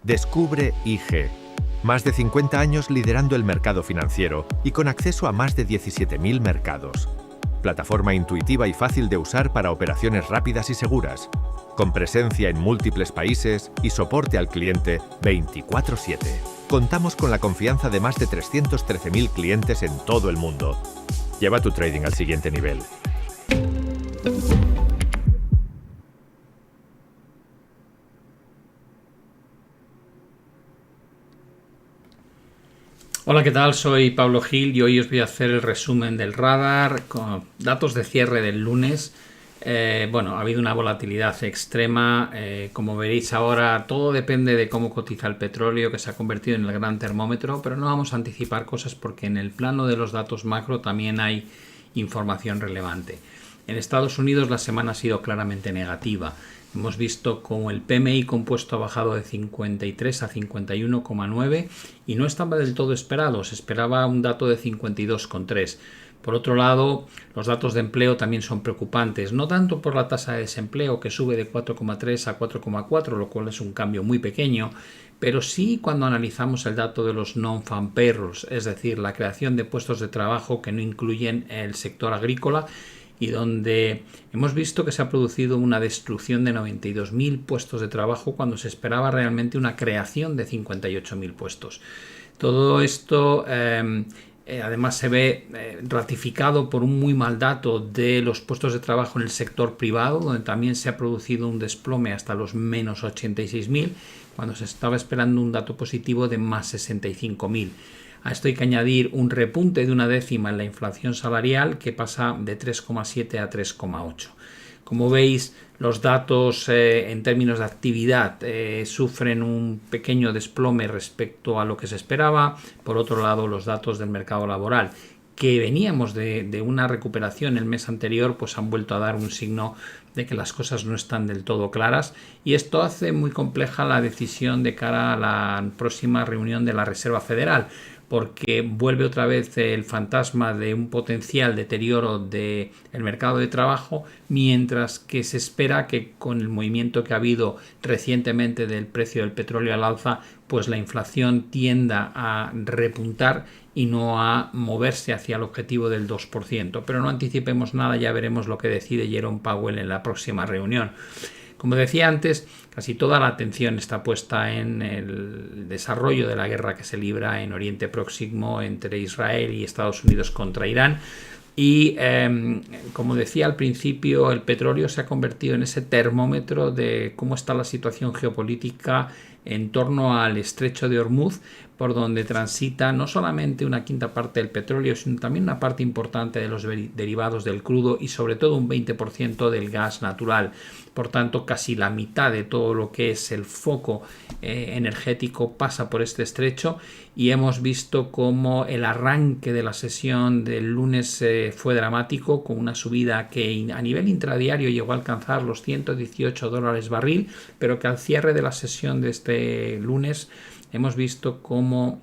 Descubre IG. Más de 50 años liderando el mercado financiero y con acceso a más de 17.000 mercados. Plataforma intuitiva y fácil de usar para operaciones rápidas y seguras. Con presencia en múltiples países y soporte al cliente 24/7. Contamos con la confianza de más de 313.000 clientes en todo el mundo. Lleva tu trading al siguiente nivel. Hola, ¿qué tal? Soy Pablo Gil y hoy os voy a hacer el resumen del radar con datos de cierre del lunes. Ha habido una volatilidad extrema. Como veréis ahora, todo depende de cómo cotiza el petróleo, que se ha convertido en el gran termómetro, pero no vamos a anticipar cosas porque en el plano de los datos macro también hay información relevante. En Estados Unidos la semana ha sido claramente negativa. Hemos visto como el PMI compuesto ha bajado de 53 a 51,9 y no estaba del todo esperado, se esperaba un dato de 52,3. Por otro lado, los datos de empleo también son preocupantes, no tanto por la tasa de desempleo que sube de 4,3 a 4,4, lo cual es un cambio muy pequeño, pero sí cuando analizamos el dato de los non-farm payrolls, es decir, la creación de puestos de trabajo que no incluyen el sector agrícola, y donde hemos visto que se ha producido una destrucción de 92.000 puestos de trabajo cuando se esperaba realmente una creación de 58.000 puestos. Todo esto además se ve ratificado por un muy mal dato de los puestos de trabajo en el sector privado, donde también se ha producido un desplome hasta los menos 86.000, cuando se estaba esperando un dato positivo de más 65.000. A esto hay que añadir un repunte de una décima en la inflación salarial que pasa de 3,7 a 3,8. Como veis, los datos en términos de actividad sufren un pequeño desplome respecto a lo que se esperaba. Por otro lado, los datos del mercado laboral, que veníamos de una recuperación el mes anterior, pues han vuelto a dar un signo de que las cosas no están del todo claras, y esto hace muy compleja la decisión de cara a la próxima reunión de la Reserva Federal, porque vuelve otra vez el fantasma de un potencial deterioro del mercado de trabajo, mientras que se espera que con el movimiento que ha habido recientemente del precio del petróleo al alza, pues la inflación tienda a repuntar y no a moverse hacia el objetivo del 2%. Pero no anticipemos nada, ya veremos lo que decide Jerome Powell en la próxima reunión. Como decía antes, casi toda la atención está puesta en el desarrollo de la guerra que se libra en Oriente Próximo entre Israel y Estados Unidos contra Irán. Y como decía al principio, el petróleo se ha convertido en ese termómetro de cómo está la situación geopolítica en torno al estrecho de Hormuz, por donde transita no solamente una quinta parte del petróleo, sino también una parte importante de los derivados del crudo y sobre todo un 20% del gas natural. Por tanto, casi la mitad de todo lo que es el foco energético pasa por este estrecho, y hemos visto cómo el arranque de la sesión del lunes fue dramático, con una subida que a nivel intradiario llegó a alcanzar los $118 barril, pero que al cierre de la sesión de este lunes hemos visto cómo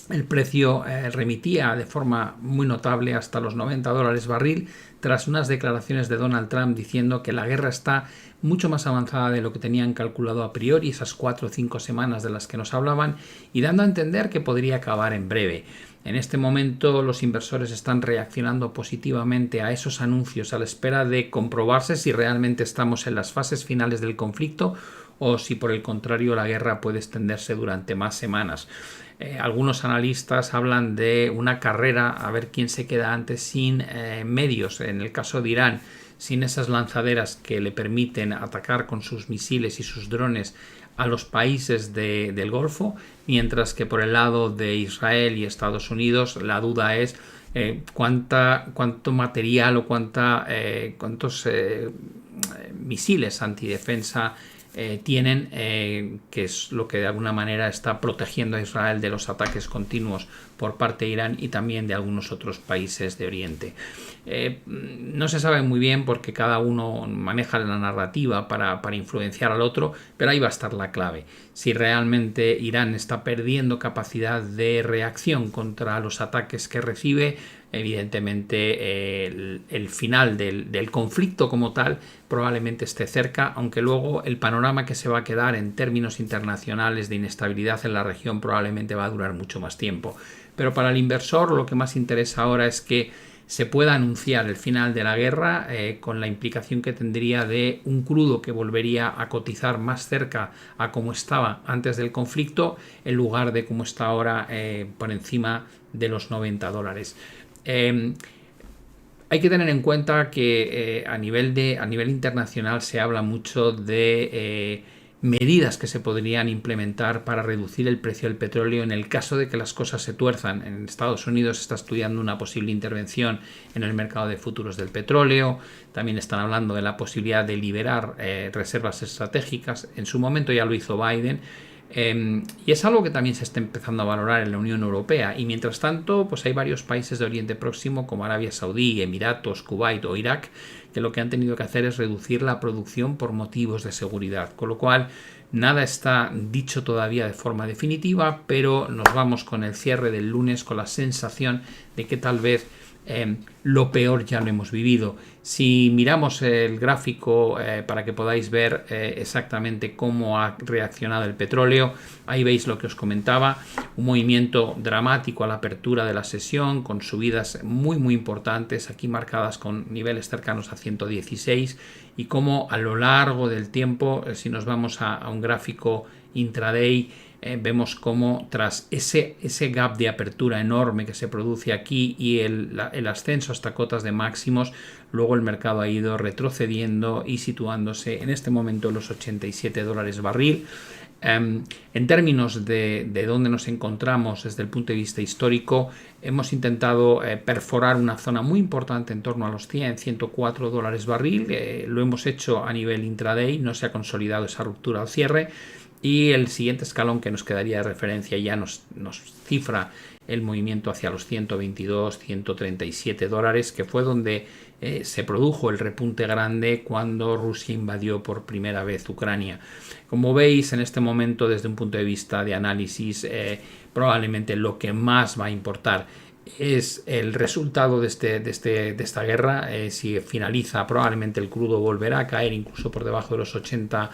el precio remitía de forma muy notable hasta los $90 barril, tras unas declaraciones de Donald Trump diciendo que la guerra está mucho más avanzada de lo que tenían calculado a priori, esas 4 o 5 semanas de las que nos hablaban, y dando a entender que podría acabar en breve. En este momento los inversores están reaccionando positivamente a esos anuncios a la espera de comprobarse si realmente estamos en las fases finales del conflicto o si por el contrario la guerra puede extenderse durante más semanas. Algunos analistas hablan de una carrera a ver quién se queda antes sin medios, en el caso de Irán, sin esas lanzaderas que le permiten atacar con sus misiles y sus drones a los países del Golfo, mientras que por el lado de Israel y Estados Unidos la duda es cuánto material o cuántos misiles antidefensa tienen, que es lo que de alguna manera está protegiendo a Israel de los ataques continuos por parte de Irán y también de algunos otros países de Oriente. No se sabe muy bien porque cada uno maneja la narrativa para influenciar al otro, pero ahí va a estar la clave. Si realmente Irán está perdiendo capacidad de reacción contra los ataques que recibe, evidentemente el final del conflicto como tal probablemente esté cerca, aunque luego el panorama que se va a quedar en términos internacionales de inestabilidad en la región probablemente va a durar mucho más tiempo. Pero para el inversor lo que más interesa ahora es que se pueda anunciar el final de la guerra, con la implicación que tendría de un crudo que volvería a cotizar más cerca a como estaba antes del conflicto, en lugar de como está ahora, por encima de los $90. Hay que tener en cuenta que a nivel internacional se habla mucho de medidas que se podrían implementar para reducir el precio del petróleo en el caso de que las cosas se tuerzan. En Estados Unidos se está estudiando una posible intervención en el mercado de futuros del petróleo. También están hablando de la posibilidad de liberar reservas estratégicas. En su momento ya lo hizo Biden. Y es algo que también se está empezando a valorar en la Unión Europea, y mientras tanto pues hay varios países de Oriente Próximo como Arabia Saudí, Emiratos, Kuwait o Irak que lo que han tenido que hacer es reducir la producción por motivos de seguridad, con lo cual nada está dicho todavía de forma definitiva, pero nos vamos con el cierre del lunes con la sensación de que tal vez lo peor ya lo hemos vivido. Si miramos el gráfico para que podáis ver exactamente cómo ha reaccionado el petróleo, ahí veis lo que os comentaba, un movimiento dramático a la apertura de la sesión con subidas muy importantes, aquí marcadas con niveles cercanos a 116, y cómo a lo largo del tiempo, si nos vamos a un gráfico intraday, vemos cómo tras ese gap de apertura enorme que se produce aquí y el ascenso hasta cotas de máximos, luego el mercado ha ido retrocediendo y situándose en este momento en los $87 barril. En términos de dónde nos encontramos desde el punto de vista histórico, hemos intentado perforar una zona muy importante en torno a los $104 barril. Lo hemos hecho a nivel intraday, no se ha consolidado esa ruptura al cierre. Y el siguiente escalón que nos quedaría de referencia ya nos cifra el movimiento hacia los 122, $137, que fue donde se produjo el repunte grande cuando Rusia invadió por primera vez Ucrania. Como veis, en este momento, desde un punto de vista de análisis, probablemente lo que más va a importar es el resultado de esta guerra. Si finaliza, probablemente el crudo volverá a caer incluso por debajo de los $80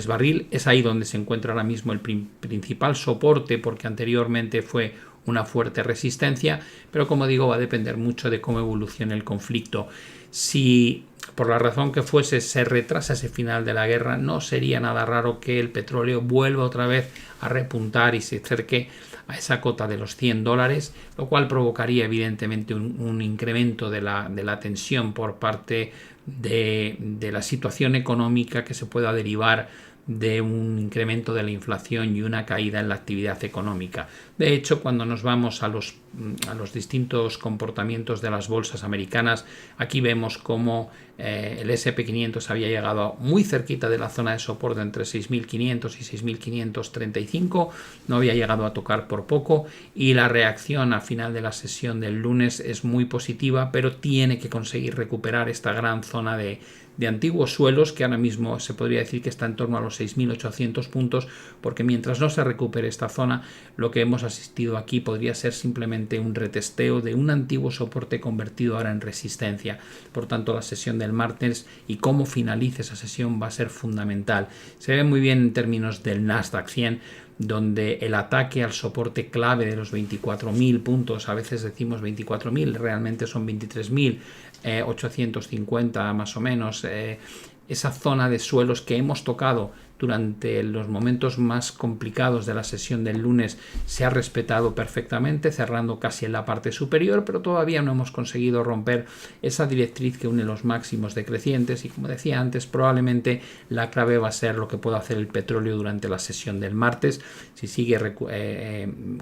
barril. Es ahí donde se encuentra ahora mismo el principal soporte, porque anteriormente fue una fuerte resistencia, pero como digo, va a depender mucho de cómo evolucione el conflicto. Si por la razón que fuese se retrasa ese final de la guerra, no sería nada raro que el petróleo vuelva otra vez a repuntar y se acerque a esa cota de los $100, lo cual provocaría evidentemente un incremento de la tensión por parte de la situación económica que se pueda derivar de un incremento de la inflación y una caída en la actividad económica. De hecho, cuando nos vamos a los distintos comportamientos de las bolsas americanas, aquí vemos cómo el S&P 500 había llegado muy cerquita de la zona de soporte entre 6.500 y 6.535, no había llegado a tocar por poco, y la reacción al final de la sesión del lunes es muy positiva, pero tiene que conseguir recuperar esta gran zona de antiguos suelos, que ahora mismo se podría decir que está en torno a los 6.800 puntos, porque mientras no se recupere esta zona, lo que hemos asistido aquí podría ser simplemente un retesteo de un antiguo soporte convertido ahora en resistencia. Por tanto, la sesión del martes y cómo finalice esa sesión va a ser fundamental. Se ve muy bien en términos del Nasdaq 100, donde el ataque al soporte clave de los 24.000 puntos, a veces decimos 24.000, realmente son 23.850 más o menos, esa zona de suelos que hemos tocado durante los momentos más complicados de la sesión del lunes se ha respetado perfectamente, cerrando casi en la parte superior, pero todavía no hemos conseguido romper esa directriz que une los máximos decrecientes, y como decía antes, probablemente la clave va a ser lo que pueda hacer el petróleo durante la sesión del martes. Si sigue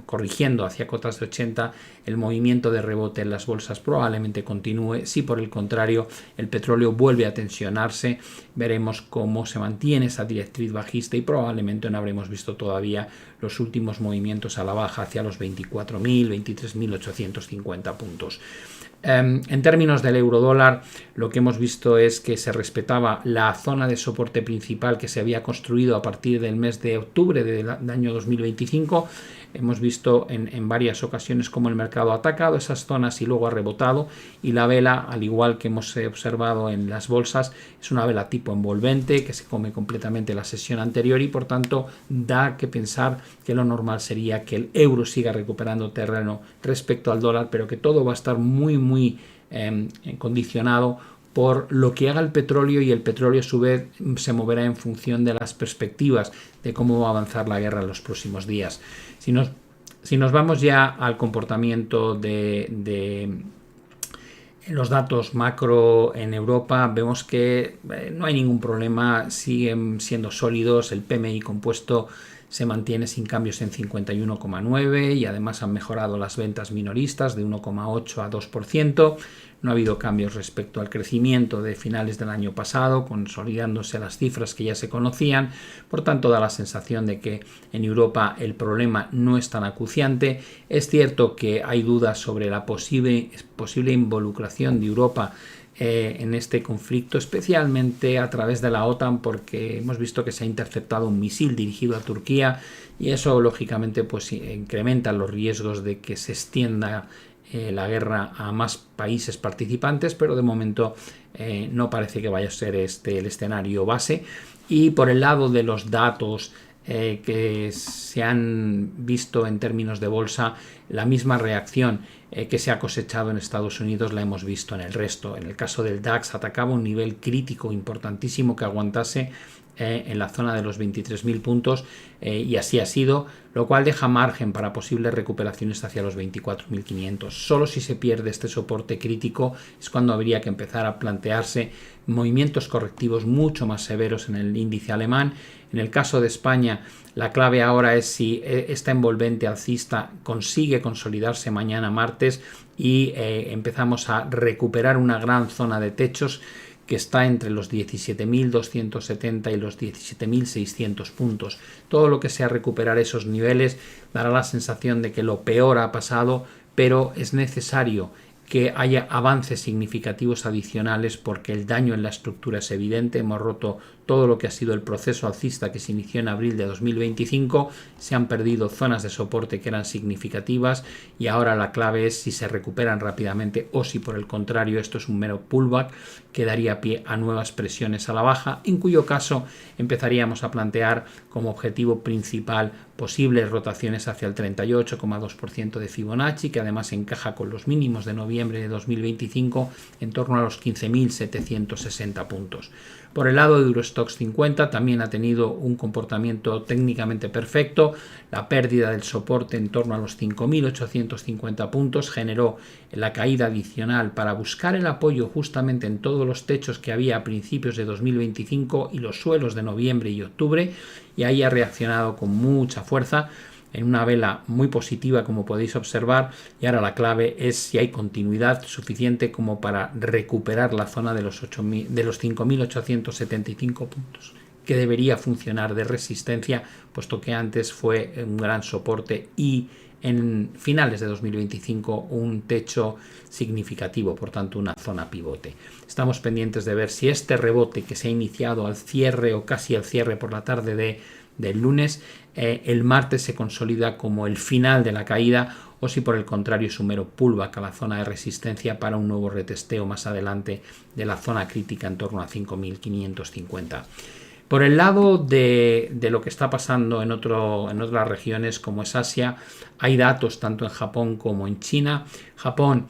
corrigiendo hacia cotas de 80, el movimiento de rebote en las bolsas probablemente continúe. Si por el contrario el petróleo vuelve a tensionarse, veremos cómo se mantiene esa directriz bajista y probablemente no habremos visto todavía los últimos movimientos a la baja hacia los 24.000, 23.850 puntos. En términos del euro-dólar, lo que hemos visto es que se respetaba la zona de soporte principal que se había construido a partir del mes de octubre del año 2025. Hemos visto en varias ocasiones cómo el mercado ha atacado esas zonas y luego ha rebotado, y la vela, al igual que hemos observado en las bolsas, es una vela tipo envolvente que se come completamente la sesión anterior, y por tanto da que pensar que lo normal sería que el euro siga recuperando terreno respecto al dólar, pero que todo va a estar muy condicionado por lo que haga el petróleo, y el petróleo a su vez se moverá en función de las perspectivas de cómo va a avanzar la guerra en los próximos días. Si nos vamos ya al comportamiento de los datos macro en Europa, vemos que no hay ningún problema, siguen siendo sólidos. El PMI compuesto se mantiene sin cambios en 51,9 y además han mejorado las ventas minoristas de 1,8 a 2%. No ha habido cambios respecto al crecimiento de finales del año pasado, consolidándose las cifras que ya se conocían. Por tanto, da la sensación de que en Europa el problema no es tan acuciante. Es cierto que hay dudas sobre la posible involucración de Europa en este conflicto, especialmente a través de la OTAN, porque hemos visto que se ha interceptado un misil dirigido a Turquía, y eso lógicamente pues incrementa los riesgos de que se extienda la guerra a más países participantes, pero de momento no parece que vaya a ser este el escenario base. Y por el lado de los datos que se han visto en términos de bolsa, la misma reacción que se ha cosechado en Estados Unidos la hemos visto en el resto. En el caso del DAX atacaba un nivel crítico importantísimo que aguantase en la zona de los 23.000 puntos, y así ha sido, lo cual deja margen para posibles recuperaciones hacia los 24.500. Solo si se pierde este soporte crítico es cuando habría que empezar a plantearse movimientos correctivos mucho más severos en el índice alemán. En el caso de España, la clave ahora es si esta envolvente alcista consigue consolidarse mañana martes y empezamos a recuperar una gran zona de techos que está entre los 17.270 y los 17.600 puntos. Todo lo que sea recuperar esos niveles dará la sensación de que lo peor ha pasado, pero es necesario que haya avances significativos adicionales porque el daño en la estructura es evidente. Hemos roto todo lo que ha sido el proceso alcista que se inició en abril de 2025, se han perdido zonas de soporte que eran significativas, y ahora la clave es si se recuperan rápidamente o si por el contrario esto es un mero pullback que daría pie a nuevas presiones a la baja, en cuyo caso empezaríamos a plantear como objetivo principal posibles rotaciones hacia el 38,2% de Fibonacci, que además encaja con los mínimos de noviembre de 2025 en torno a los 15.760 puntos. Por el lado de Eurostoxx 50 también ha tenido un comportamiento técnicamente perfecto. La pérdida del soporte en torno a los 5.850 puntos generó la caída adicional para buscar el apoyo justamente en todos los techos que había a principios de 2025 y los suelos de noviembre y octubre, y ahí ha reaccionado con mucha fuerza en una vela muy positiva, como podéis observar, y ahora la clave es si hay continuidad suficiente como para recuperar la zona de los 5.875 puntos, que debería funcionar de resistencia, puesto que antes fue un gran soporte y en finales de 2025 un techo significativo, por tanto una zona pivote. Estamos pendientes de ver si este rebote que se ha iniciado al cierre o casi al cierre por la tarde del lunes, el martes se consolida como el final de la caída, o si por el contrario es un mero pullback a la zona de resistencia para un nuevo retesteo más adelante de la zona crítica en torno a 5.550. Por el lado de lo que está pasando en otras regiones como es Asia, hay datos tanto en Japón como en China. Japón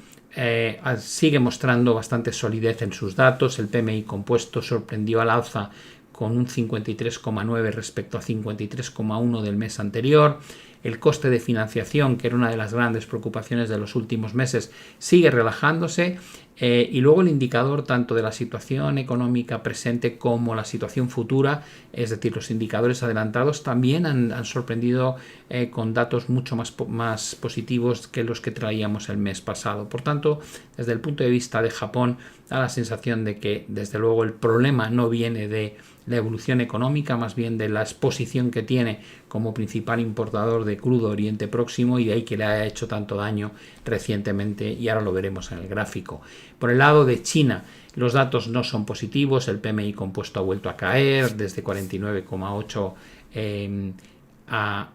sigue mostrando bastante solidez en sus datos. El PMI compuesto sorprendió al alza con un 53,9 respecto a 53,1 del mes anterior. El coste de financiación, que era una de las grandes preocupaciones de los últimos meses, sigue relajándose, y luego el indicador tanto de la situación económica presente como la situación futura, es decir, los indicadores adelantados, también han sorprendido con datos mucho más positivos que los que traíamos el mes pasado. Por tanto, desde el punto de vista de Japón, da la sensación de que desde luego el problema no viene de la evolución económica, más bien de la exposición que tiene como principal importador de crudo Oriente Próximo, y de ahí que le haya hecho tanto daño recientemente, y ahora lo veremos en el gráfico. Por el lado de China, los datos no son positivos, el PMI compuesto ha vuelto a caer desde 49,8 a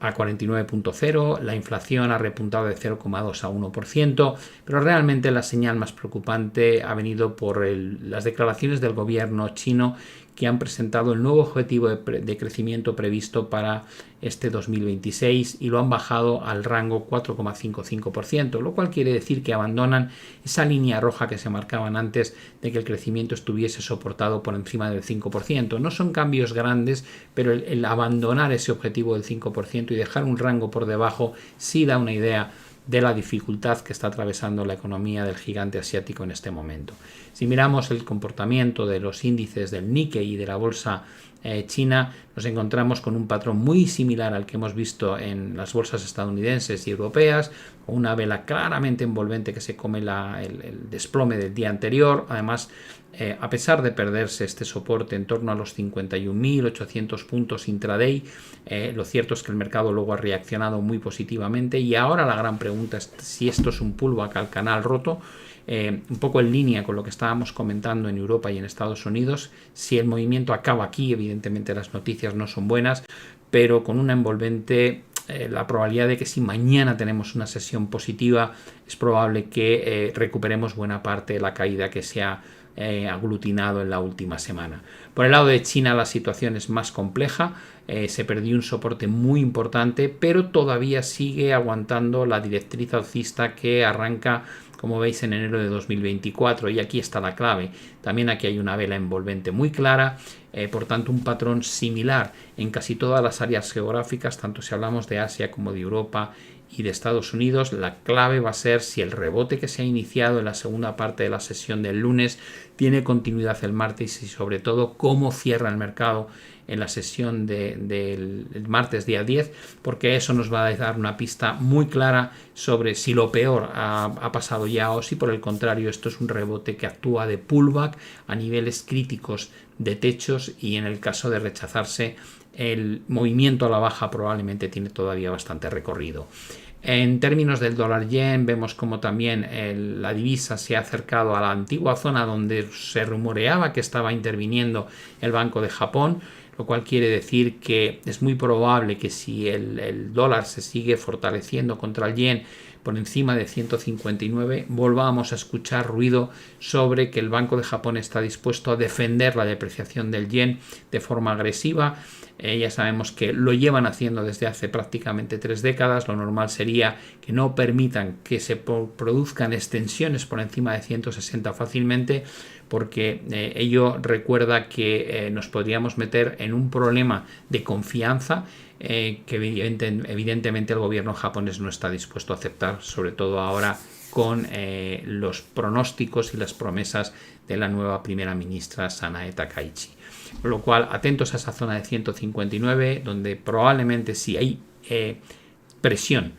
49,0, la inflación ha repuntado de 0,2 a 1%, pero realmente la señal más preocupante ha venido por las declaraciones del gobierno chino, que han presentado el nuevo objetivo de crecimiento previsto para este 2026 y lo han bajado al rango 4,55%, lo cual quiere decir que abandonan esa línea roja que se marcaban antes de que el crecimiento estuviese soportado por encima del 5%. No son cambios grandes, pero el abandonar ese objetivo del 5% y dejar un rango por debajo sí da una idea de la dificultad que está atravesando la economía del gigante asiático en este momento. Si miramos el comportamiento de los índices del Nikkei y de la bolsa china, nos encontramos con un patrón muy similar al que hemos visto en las bolsas estadounidenses y europeas, con una vela claramente envolvente que se come el desplome del día anterior. Además, a pesar de perderse este soporte en torno a los 51.800 puntos intraday, lo cierto es que el mercado luego ha reaccionado muy positivamente, y ahora la gran pregunta es si esto es un pullback al canal roto, un poco en línea con lo que estábamos comentando en Europa y en Estados Unidos. Si el movimiento acaba aquí, evidentemente las noticias no son buenas, pero con una envolvente, la probabilidad de que si mañana tenemos una sesión positiva, es probable que recuperemos buena parte de la caída que se ha aglutinado en la última semana. Por el lado de China, la situación es más compleja. Se perdió un soporte muy importante, pero todavía sigue aguantando la directriz alcista que arranca, como veis, en enero de 2024, y aquí está la clave. También aquí hay una vela envolvente muy clara, por tanto un patrón similar en casi todas las áreas geográficas, tanto si hablamos de Asia como de Europa y de Estados Unidos. La clave va a ser si el rebote que se ha iniciado en la segunda parte de la sesión del lunes tiene continuidad el martes, y sobre todo cómo cierra el mercado en la sesión del martes día 10, porque eso nos va a dar una pista muy clara sobre si lo peor ha pasado ya o si por el contrario esto es un rebote que actúa de pullback a niveles críticos de techos, y en el caso de rechazarse el movimiento a la baja probablemente tiene todavía bastante recorrido. En términos del dólar yen, vemos como también la divisa se ha acercado a la antigua zona donde se rumoreaba que estaba interviniendo el Banco de Japón, lo cual quiere decir que es muy probable que si el dólar se sigue fortaleciendo contra el yen por encima de 159, volvamos a escuchar ruido sobre que el Banco de Japón está dispuesto a defender la depreciación del yen de forma agresiva. Ya sabemos que lo llevan haciendo desde hace prácticamente 3 décadas. Lo normal sería que no permitan que se produzcan extensiones por encima de 160 fácilmente, porque ello recuerda que nos podríamos meter en un problema de confianza que evidentemente el gobierno japonés no está dispuesto a aceptar, sobre todo ahora con los pronósticos y las promesas de la nueva primera ministra Sanae Takaichi. Con lo cual, atentos a esa zona de 159, donde probablemente si hay presión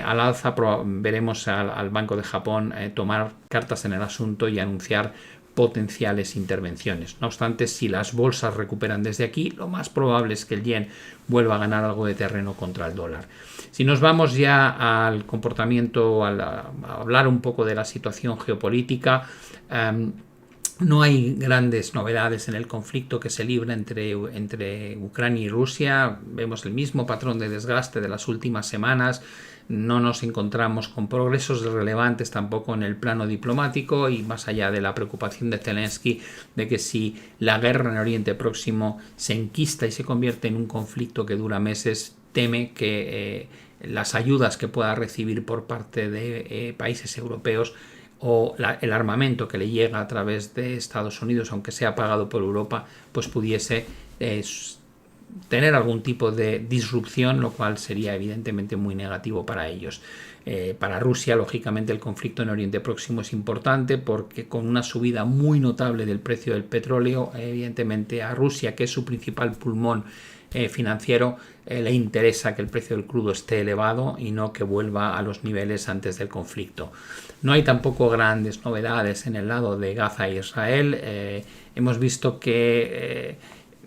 al alza, veremos al Banco de Japón tomar cartas en el asunto y anunciar potenciales intervenciones. No obstante, si las bolsas recuperan desde aquí, lo más probable es que el yen vuelva a ganar algo de terreno contra el dólar. Si nos vamos ya al comportamiento, a hablar un poco de la situación geopolítica, no hay grandes novedades en el conflicto que se libra entre Ucrania y Rusia. Vemos el mismo patrón de desgaste de las últimas semanas. No nos encontramos con progresos relevantes tampoco en el plano diplomático, y más allá de la preocupación de Zelensky de que si la guerra en Oriente Próximo se enquista y se convierte en un conflicto que dura meses, teme que las ayudas que pueda recibir por parte de países europeos o el armamento que le llega a través de Estados Unidos, aunque sea pagado por Europa, pues pudiese tener algún tipo de disrupción, lo cual sería evidentemente muy negativo para ellos. Para Rusia, lógicamente, el conflicto en Oriente Próximo es importante porque con una subida muy notable del precio del petróleo, evidentemente a Rusia, que es su principal pulmón financiero, le interesa que el precio del crudo esté elevado y no que vuelva a los niveles antes del conflicto. No hay tampoco grandes novedades en el lado de Gaza e Israel. Hemos visto que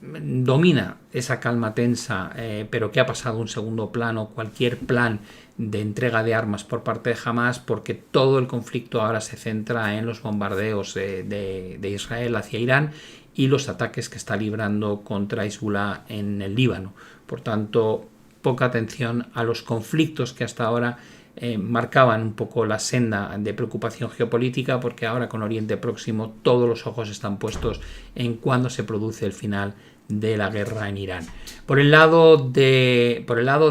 domina esa calma tensa, pero que ha pasado a un segundo plano cualquier plan de entrega de armas por parte de Hamas, porque todo el conflicto ahora se centra en los bombardeos de Israel hacia Irán y los ataques que está librando contra Hezbollah en el Líbano. Por tanto, poca atención a los conflictos que hasta ahora marcaban un poco la senda de preocupación geopolítica, porque ahora con Oriente Próximo todos los ojos están puestos en cuándo se produce el final de la guerra en Irán. Por el lado de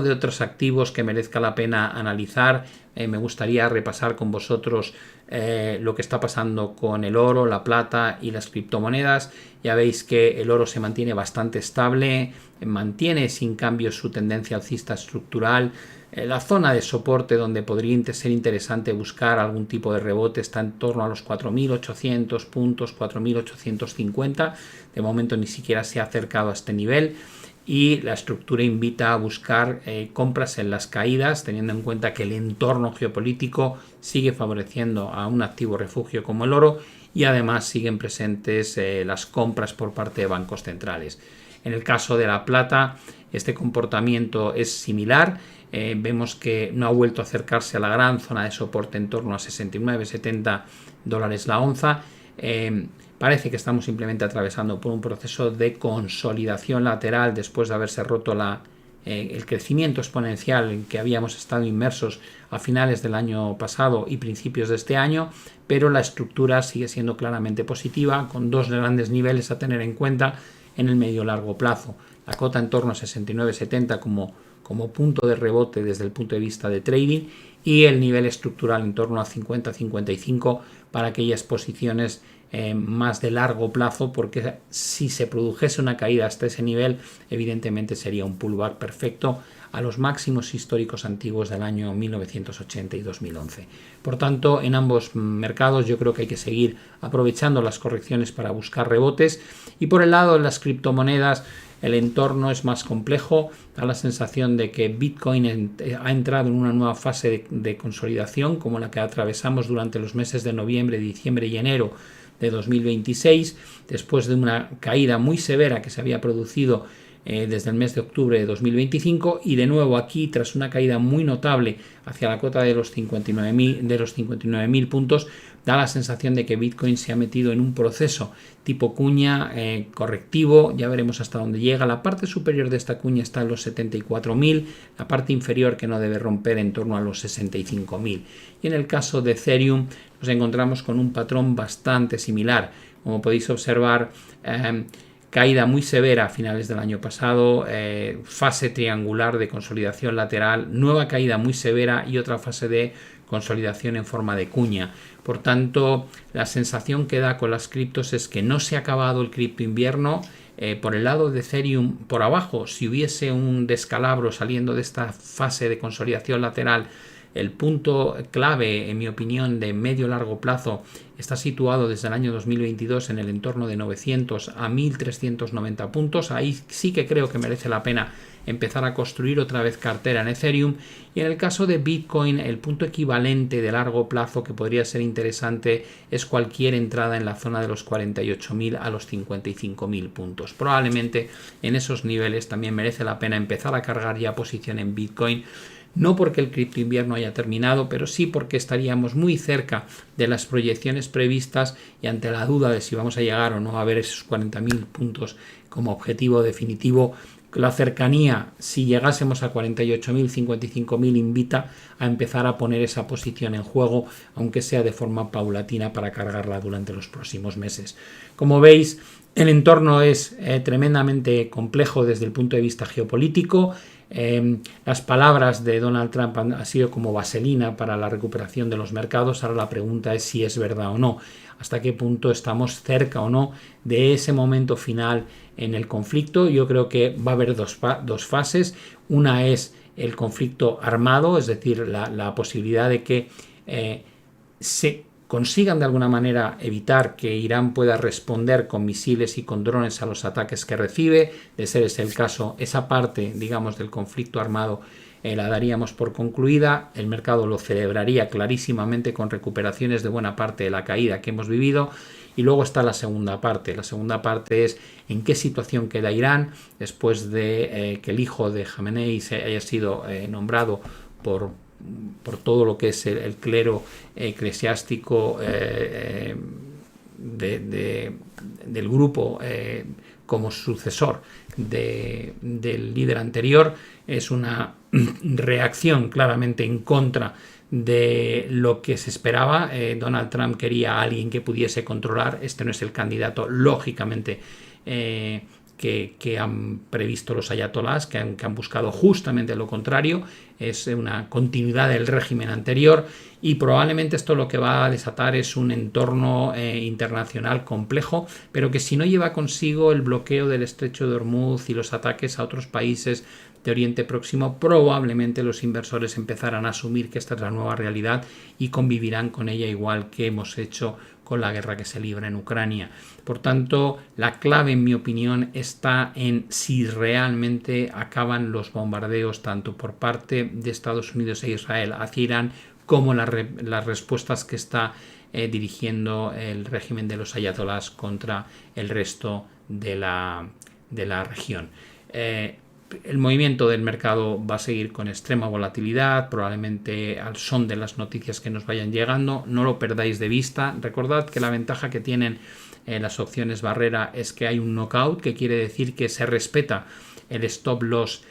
otros activos que merezca la pena analizar, me gustaría repasar con vosotros lo que está pasando con el oro, la plata y las criptomonedas. Ya veis que el oro se mantiene bastante estable, mantiene sin cambios su tendencia alcista estructural. La zona de soporte donde podría ser interesante buscar algún tipo de rebote está en torno a los 4.800 puntos, 4.850. De momento ni siquiera se ha acercado a este nivel y la estructura invita a buscar compras en las caídas, teniendo en cuenta que el entorno geopolítico sigue favoreciendo a un activo refugio como el oro y además siguen presentes las compras por parte de bancos centrales. En el caso de la plata, este comportamiento es similar. Vemos que no ha vuelto a acercarse a la gran zona de soporte en torno a 69-70 dólares la onza. Parece que estamos simplemente atravesando por un proceso de consolidación lateral después de haberse roto el crecimiento exponencial en que habíamos estado inmersos a finales del año pasado y principios de este año, pero la estructura sigue siendo claramente positiva, con dos grandes niveles a tener en cuenta en el medio-largo plazo. La cota en torno a 69-70 como punto de rebote desde el punto de vista de trading y el nivel estructural en torno a 50-55 para aquellas posiciones más de largo plazo, porque si se produjese una caída hasta ese nivel, evidentemente sería un pullback perfecto a los máximos históricos antiguos del año 1980 y 2011. Por tanto, en ambos mercados yo creo que hay que seguir aprovechando las correcciones para buscar rebotes. Y por el lado de las criptomonedas, el entorno es más complejo, da la sensación de que Bitcoin ha entrado en una nueva fase de consolidación, como la que atravesamos durante los meses de noviembre, diciembre y enero de 2026, después de una caída muy severa que se había producido desde el mes de octubre de 2025, y de nuevo aquí, tras una caída muy notable hacia la cota de los 59.000 puntos, da la sensación de que Bitcoin se ha metido en un proceso tipo cuña correctivo. Ya veremos hasta dónde llega. La parte superior de esta cuña está en los 74.000, la parte inferior, que no debe romper, en torno a los 65.000. Y en el caso de Ethereum nos encontramos con un patrón bastante similar. Como podéis observar, caída muy severa a finales del año pasado, fase triangular de consolidación lateral, nueva caída muy severa y otra fase de consolidación en forma de cuña. Por tanto, la sensación que da con las criptos es que no se ha acabado el cripto invierno. Por el lado de Ethereum, por abajo, si hubiese un descalabro saliendo de esta fase de consolidación lateral, el punto clave, en mi opinión, de medio-largo plazo está situado desde el año 2022 en el entorno de 900 a 1.390 puntos. Ahí sí que creo que merece la pena empezar a construir otra vez cartera en Ethereum. Y en el caso de Bitcoin, el punto equivalente de largo plazo que podría ser interesante es cualquier entrada en la zona de los 48.000 a los 55.000 puntos. Probablemente en esos niveles también merece la pena empezar a cargar ya posición en Bitcoin. No porque el cripto invierno haya terminado, pero sí porque estaríamos muy cerca de las proyecciones previstas, y ante la duda de si vamos a llegar o no a ver esos 40.000 puntos como objetivo definitivo, la cercanía, si llegásemos a 48.000, 55.000, invita a empezar a poner esa posición en juego, aunque sea de forma paulatina, para cargarla durante los próximos meses. Como veis, el entorno es tremendamente complejo desde el punto de vista geopolítico. Las palabras de Donald Trump han sido como vaselina para la recuperación de los mercados. Ahora la pregunta es si es verdad o no, hasta qué punto estamos cerca o no de ese momento final en el conflicto. Yo creo que va a haber dos fases. Una es el conflicto armado, es decir, la posibilidad de que se consigan de alguna manera evitar que Irán pueda responder con misiles y con drones a los ataques que recibe. De ser ese el caso, esa parte, digamos, del conflicto armado la daríamos por concluida. El mercado lo celebraría clarísimamente con recuperaciones de buena parte de la caída que hemos vivido. Y luego está la segunda parte. La segunda parte es en qué situación queda Irán después de que el hijo de Jamenei haya sido nombrado por todo lo que es el clero eclesiástico del grupo como sucesor del líder anterior. Es una reacción claramente en contra de lo que se esperaba. Donald Trump quería a alguien que pudiese controlar. Este no es el candidato, lógicamente, que han previsto los ayatolás, que han buscado justamente lo contrario. Es una continuidad del régimen anterior, y probablemente esto lo que va a desatar es un entorno internacional complejo, pero que si no lleva consigo el bloqueo del estrecho de Hormuz y los ataques a otros países de Oriente Próximo, probablemente los inversores empezarán a asumir que esta es la nueva realidad y convivirán con ella, igual que hemos hecho con la guerra que se libra en Ucrania. Por tanto, la clave, en mi opinión, está en si realmente acaban los bombardeos tanto por parte de Estados Unidos e Israel hacia Irán, como las respuestas que está dirigiendo el régimen de los ayatolás contra el resto de la región. El movimiento del mercado va a seguir con extrema volatilidad, probablemente al son de las noticias que nos vayan llegando. No lo perdáis de vista. Recordad que la ventaja que tienen las opciones barrera es que hay un knockout, que quiere decir que se respeta el stop loss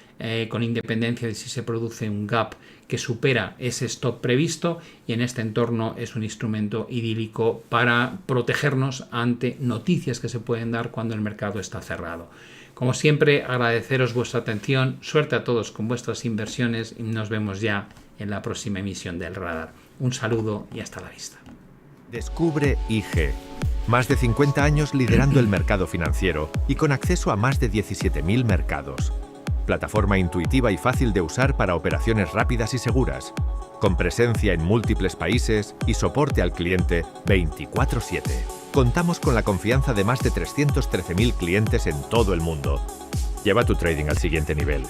con independencia de si se produce un gap que supera ese stop previsto, y en este entorno es un instrumento idílico para protegernos ante noticias que se pueden dar cuando el mercado está cerrado. Como siempre, agradeceros vuestra atención, suerte a todos con vuestras inversiones y nos vemos ya en la próxima emisión del Radar. Un saludo y hasta la vista. Descubre IG. Más de 50 años liderando el mercado financiero y con acceso a más de 17.000 mercados. Plataforma intuitiva y fácil de usar para operaciones rápidas y seguras. Con presencia en múltiples países y soporte al cliente 24/7. Contamos con la confianza de más de 313.000 clientes en todo el mundo. Lleva tu trading al siguiente nivel